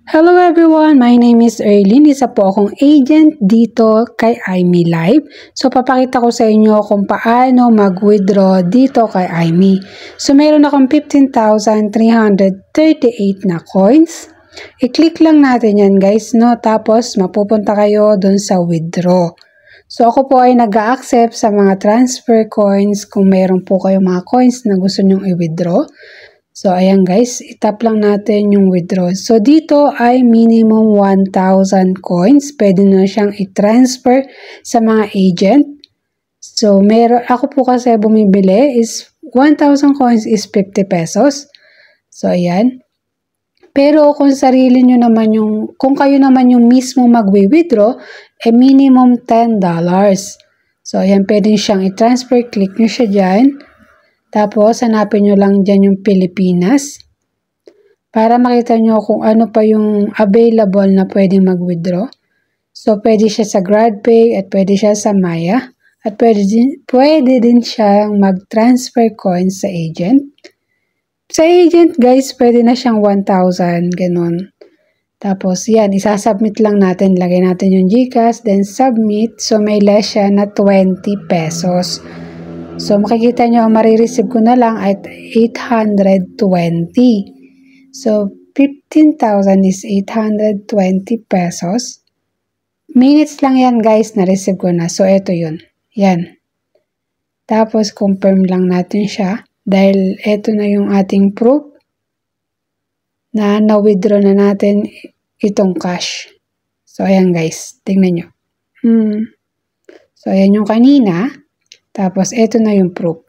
Hello everyone! My name is Erlyn. Isa po akong agent dito kay IME Live. So, papakita ko sa inyo kung paano mag-withdraw dito kay IME. So, meron akong 15,338 na coins. I-click lang natin yan guys, no? Tapos, mapupunta kayo dun sa withdraw. So, ako po ay nag-accept sa mga transfer coins kung meron po kayong mga coins na gusto nyong i-withdraw. So, ayan guys, itap lang natin yung withdraw. So, dito ay minimum 1,000 coins. Pwede na siyang i-transfer sa mga agent. So, ako po kasi bumibili is 1,000 coins is 50 pesos. So, ayan. Pero kung sarili nyo naman kung kayo naman yung mismo magwi-withdraw, minimum $10. So, ayan, pwede siyang i-transfer. Click nyo siya dyan. Tapos, hanapin nyo lang dyan yung Pilipinas para makita nyo kung ano pa yung available na pwedeng mag-withdraw. So, pwede siya sa GradPay at pwede siya sa Maya. At pwede din siya mag-transfer coins sa agent. Sa agent, guys, pwede na siyang 1,000, ganun. Tapos, yan, isasubmit lang natin. Lagay natin yung GCash, then submit. So, may less siya na 20 pesos. So, makikita nyo, marireceive ko na lang at 820. So, 15,000 is 820 pesos. Minutes lang yan guys, na-receive ko na. So, eto yun. Yan. Tapos, confirm lang natin siya. Dahil eto na yung ating proof na na-withdraw na natin itong cash. So, ayan guys. Tingnan nyo. So, ayan yung kanina. Tapos, eto na yung proof.